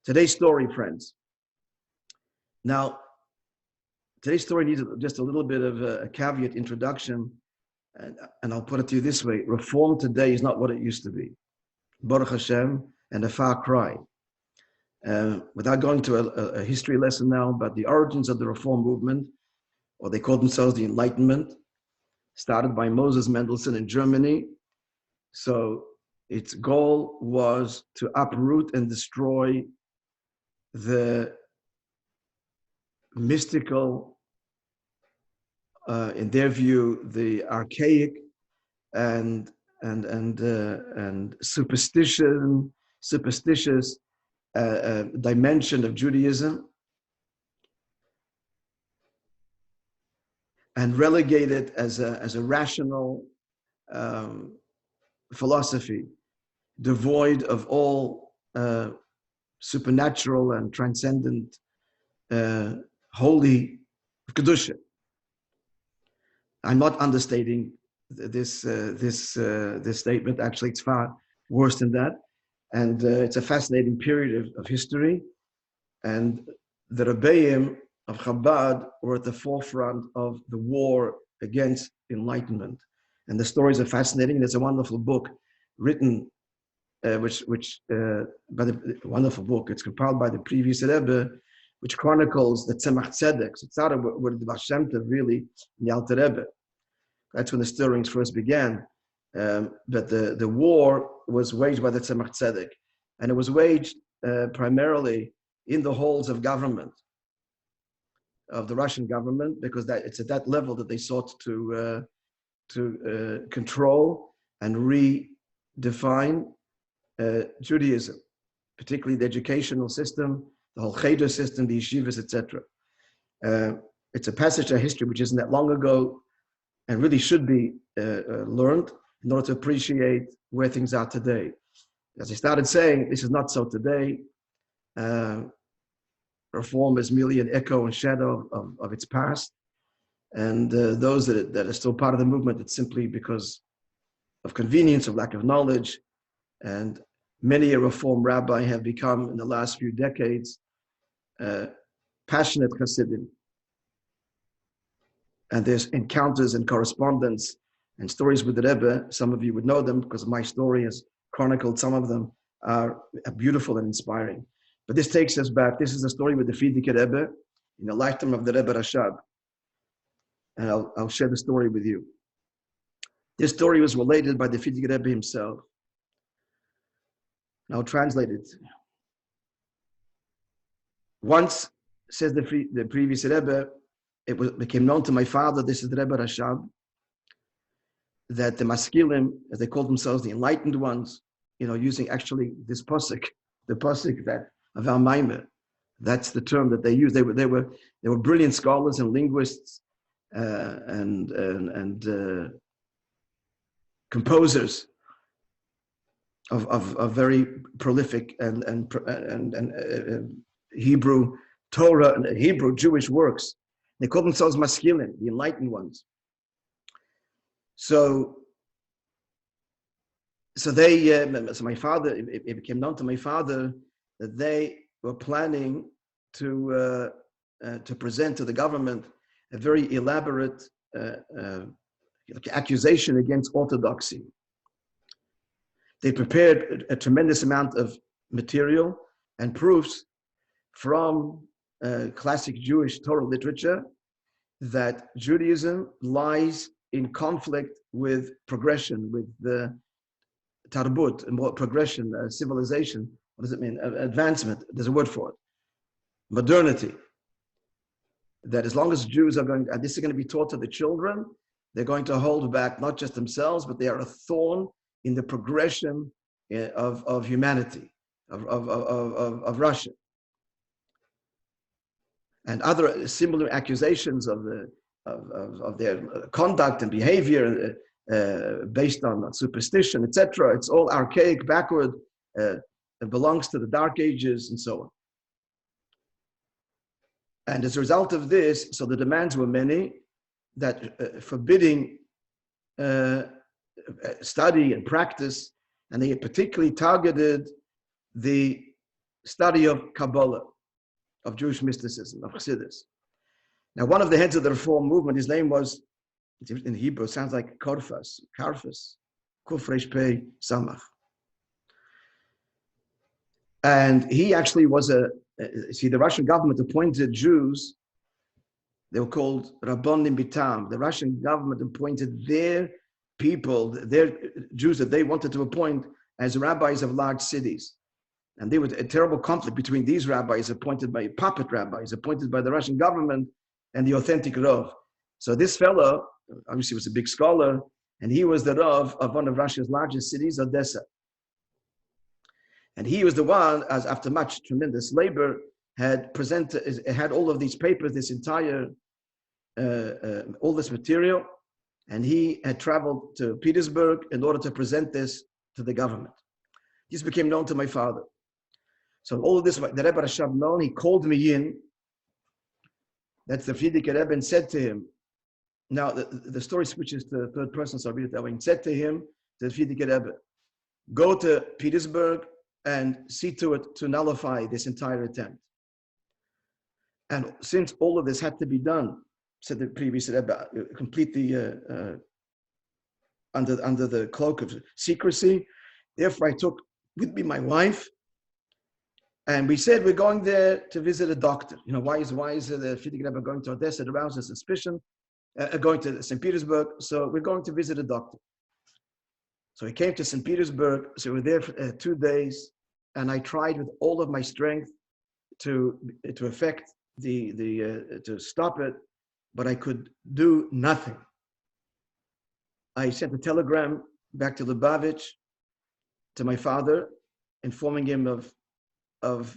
Today's story, friends. Now, today's story needs just a little bit of a caveat introduction, and I'll put it to you this way. Reform today is not what it used to be. Baruch Hashem, and a far cry. Without going to a history lesson now, but the origins of the Reform movement, or they call themselves the Enlightenment, started by Moses Mendelssohn in Germany. So its goal was to uproot and destroy the mystical, in their view, the archaic and superstitious dimension of Judaism, and relegate it as a rational philosophy, devoid of all supernatural and transcendent holy kedusha. I'm not understating this statement. Actually, it's far worse than that, and it's a fascinating period of history. And the Rabbeim of Chabad were at the forefront of the war against enlightenment, and the stories are fascinating. There's a wonderful book written, wonderful book. It's compiled by the previous Rebbe, which chronicles the Tzemach Tzedek. So it's not a word of Hashem really in the Alter Rebbe. That's when the stirrings first began. But the war was waged by the Tzemach Tzedek, and it was waged primarily in the halls of government, of the Russian government, because it's at that level that they sought to control and redefine Judaism, particularly the educational system, the whole cheder system, the yeshivas, etc. It's a passage of history which isn't that long ago, and really should be learned in order to appreciate where things are today. As I started saying, this is not so today. Reform is merely an echo and shadow of its past. And those that are still part of the movement, it's simply because of convenience, of lack of knowledge. And many a Reform rabbi have become, in the last few decades, passionate Chassidim. And there's encounters and correspondence and stories with the Rebbe. Some of you would know them because my story has chronicled. Some of them are beautiful and inspiring. But this takes us back. This is a story with the Frierdiker Rebbe in the lifetime of the Rebbe Rashab. And I'll share the story with you. This story was related by the Frierdiker Rebbe himself. And I'll translate it. Once, says the previous Rebbe, became known to my father, this is the Rebbe Rashab, that the Maskilim, as they called themselves, the enlightened ones, using actually this pasuk, the pasuk that of our Maimer, that's the term that they used. They were brilliant scholars and linguists and composers of very prolific and Hebrew Torah and Hebrew Jewish works. They call themselves Maskilim, the enlightened ones. So my father, it became known to my father that they were planning to present to the government a very elaborate accusation against orthodoxy. They prepared a tremendous amount of material and proofs from classic Jewish Torah literature that Judaism lies in conflict with progression, with the tarbut, and more progression, civilization. What does it mean? Advancement. There's a word for it. Modernity. That as long as Jews are this is going to be taught to the children, they're going to hold back not just themselves, but they are a thorn in the progression of humanity, of Russia. And other similar accusations of their conduct and behavior based on superstition, etc. It's all archaic, backward. It belongs to the Dark Ages and so on. And as a result of this, so the demands were many, that forbidding study and practice, and they particularly targeted the study of Kabbalah, of Jewish mysticism, of Chassidus. Now, one of the heads of the Reform movement, his name was, in Hebrew, it sounds like Karfus, Kuf Resh Pei Samach. And he actually was the Russian government appointed Jews, they were called Rabbonim Bitam. The Russian government appointed their people, their Jews that they wanted to appoint as rabbis of large cities. And there was a terrible conflict between these rabbis appointed by puppet rabbis, appointed by the Russian government, and the authentic Rav. So this fellow, obviously was a big scholar, and he was the Rav of one of Russia's largest cities, Odessa. And he was the one, as after much tremendous labor, had all of these papers, this entire, all this material, and he had traveled to Petersburg in order to present this to the government. This became known to my father. So all of this, the Rebbe Rashab known, he called me in. That's the Frierdiker Rebbe, and said to him, now the story switches to the third person, so I'll read it that way. He said to him, to the Frierdiker Rebbe, go to Petersburg and see to it to nullify this entire attempt. And since all of this had to be done, said the previous Rebbe, completely under the cloak of secrecy, therefore I took with me my wife, and we said we're going there to visit a doctor. You know, why is the Frierdiker Rebbe going to Odessa to arouse a suspicion? Going to St. Petersburg, so we're going to visit a doctor. So we came to St. Petersburg, so we were there for 2 days, and I tried with all of my strength to affect to stop it, but I could do nothing. I sent a telegram back to Lubavitch, to my father, informing him of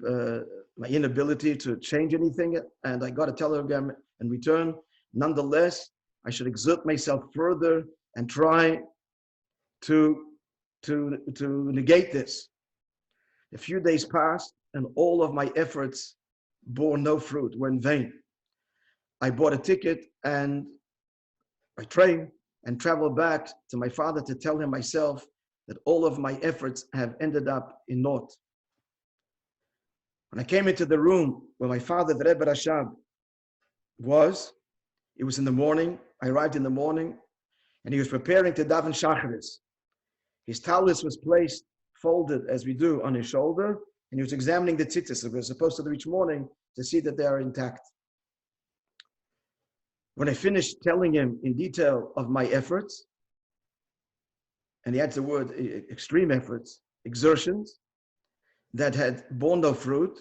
my inability to change anything, and I got a telegram in return. Nonetheless, I should exert myself further and try to negate this. A few days passed, and all of my efforts bore no fruit, were in vain. I bought a ticket and by train and traveled back to my father to tell him myself that all of my efforts have ended up in naught. When I came into the room where my father, the Rebbe Rashab, it was in the morning. I arrived in the morning, and he was preparing to daven shacharis. His tallis was placed, folded as we do, on his shoulder, and he was examining the tzitzis. It was supposed to do each morning to see that they are intact. When I finished telling him in detail of my efforts, and he adds the word extreme efforts, exertions, that had borne no fruit,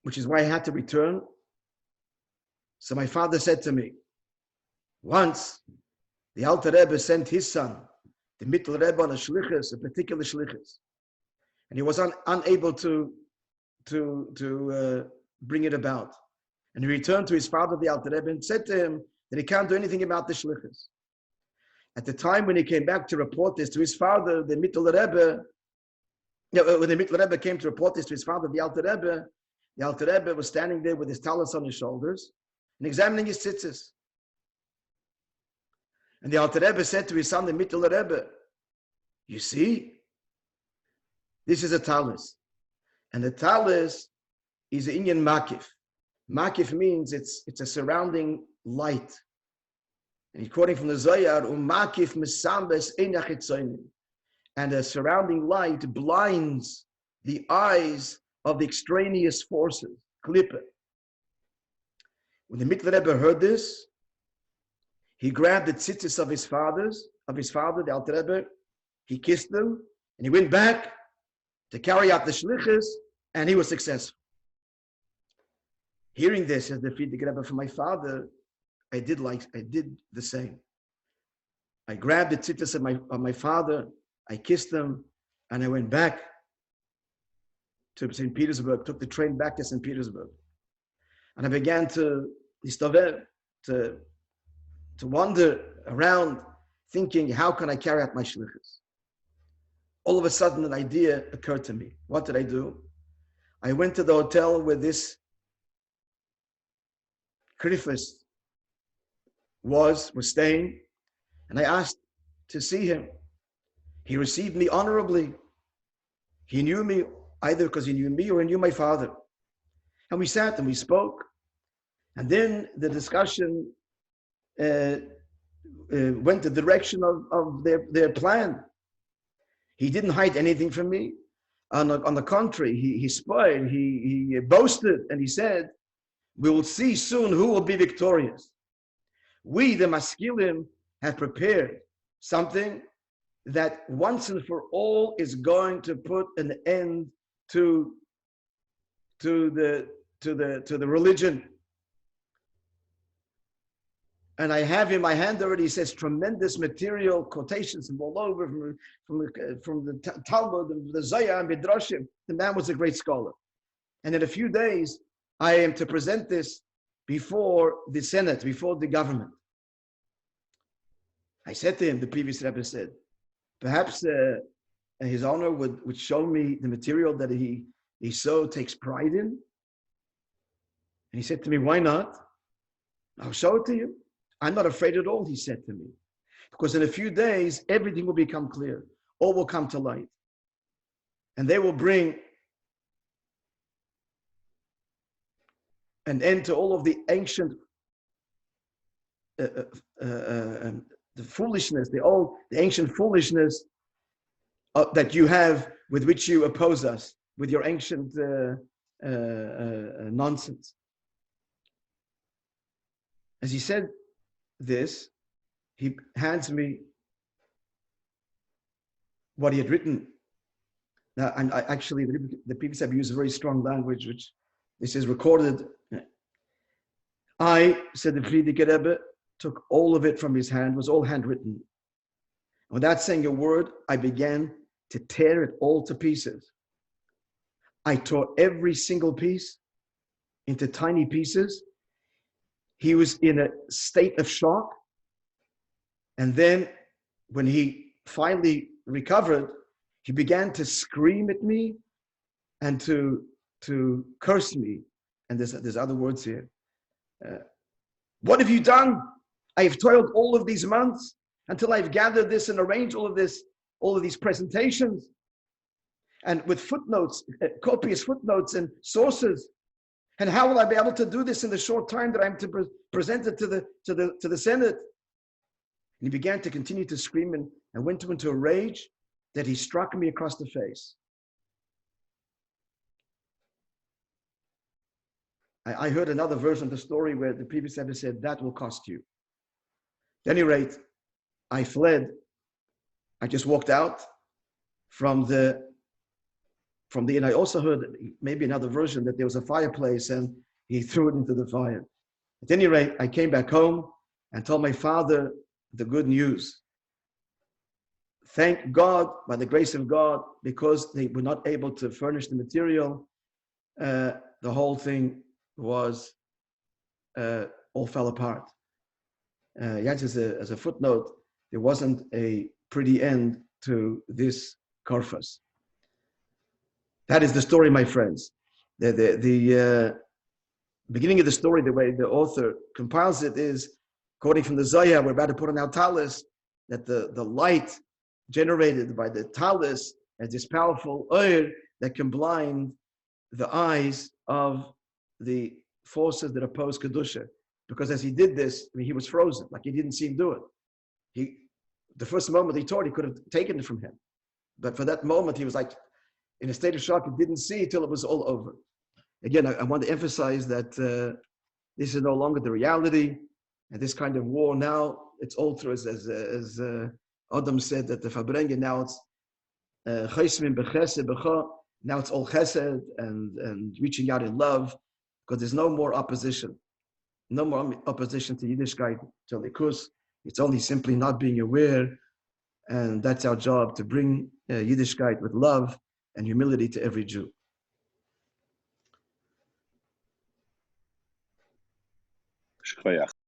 which is why I had to return. So my father said to me, once the Alter Rebbe sent his son, the Mittel Rebbe, on a shlichus, a particular shlichus, and he was unable to bring it about. And he returned to his father, the Alter Rebbe, and said to him that he can't do anything about the shlichus. At the time when he came back to report this to his father, the Mittel Rebbe, when the Mittel Rebbe came to report this to his father, the Alter Rebbe was standing there with his tallis on his shoulders and examining his tzitzis. And the Alter Rebbe said to his son, the Mittel Rebbe, you see, this is a tallis. And the tallis is an inyan makif. Makif means it's a surrounding light. And he's quoting from the Zohar, makif misambes einach etzonim. And a surrounding light blinds the eyes of the extraneous forces, klippe. When the Mittel Rebbe heard this, he grabbed the tzitzis of his father, the Alter Rebbe, he kissed them, and he went back to carry out the shlichus, and he was successful. Hearing this as the Frierdiker Rebbe from my father, I did the same. I grabbed the tzitzis of my father, I kissed them, and I went back to St. Petersburg, took the train back to St. Petersburg. And I began to wander around thinking, how can I carry out my shlichus? All of a sudden, an idea occurred to me. What did I do? I went to the hotel where this Krifus was staying, and I asked to see him. He received me honorably. He knew me either because he knew me or he knew my father. And we sat and we spoke. And then the discussion went the direction of their plan. He didn't hide anything from me. On the contrary, he spied, he boasted, and he said, we will see soon who will be victorious. We, the Maskilim, have prepared something that once and for all is going to put an end to the religion. And I have in my hand already, he says, tremendous material, quotations from all over, from the Talmud, and the Zohar and Midrashim. The man was a great scholar. And in a few days, I am to present this before the Senate, before the government. I said to him, the previous Rebbe said, perhaps his honor would show me the material that he so takes pride in. And he said to me, why not? I'll show it to you. I'm not afraid at all, he said to me, because in a few days, everything will become clear. All will come to light. And they will bring an end to all of the ancient, the foolishness, the ancient foolishness that you have, with which you oppose us, with your ancient nonsense. As he said this, he hands me what he had written. Now, and actually, the previous have used very strong language, which this is recorded. I, said the Frierdiker Rebbe, took all of it from his hand, was all handwritten. Without saying a word, I began to tear it all to pieces. I tore every single piece into tiny pieces. He was in a state of shock. And then when he finally recovered, he began to scream at me and to curse me. And there's other words here. What have you done? I have toiled all of these months until I've gathered this and arranged all of these presentations, and with footnotes, copious footnotes and sources. And how will I be able to do this in the short time that I'm to present it to the Senate? And he began to continue to scream and went into a rage that he struck me across the face. I heard another version of the story where the previous ever said, that will cost you. At any rate, I fled. I just walked out from the and I also heard maybe another version that there was a fireplace and he threw it into the fire. At any rate, I came back home and told my father the good news. Thank God, by the grace of God, because they were not able to furnish the material, the whole thing was all fell apart. Yet as a footnote, there wasn't a pretty end to this korfas. That is the story, my friends. The beginning of the story, the way the author compiles it, is quoting from the Zohar. We're about to put on our talis, that the light generated by the talis as this powerful oil that can blind the eyes of the forces that oppose Kedusha. Because as he did this, I mean, he was frozen, like he didn't see him do it. The first moment he taught, he could have taken it from him. But for that moment, he was like in a state of shock. He didn't see it till it was all over. Again, I want to emphasize that this is no longer the reality. And this kind of war now, it's all through, as Adam said, that the Fabrengen, now it's Chesmin b'chesed b'cha, now it's all chesed and reaching out in love, because there's no more opposition. No more opposition to Yiddishkeit, to Likus. It's only simply not being aware, and that's our job, to bring Yiddishkeit with love and humility to every Jew.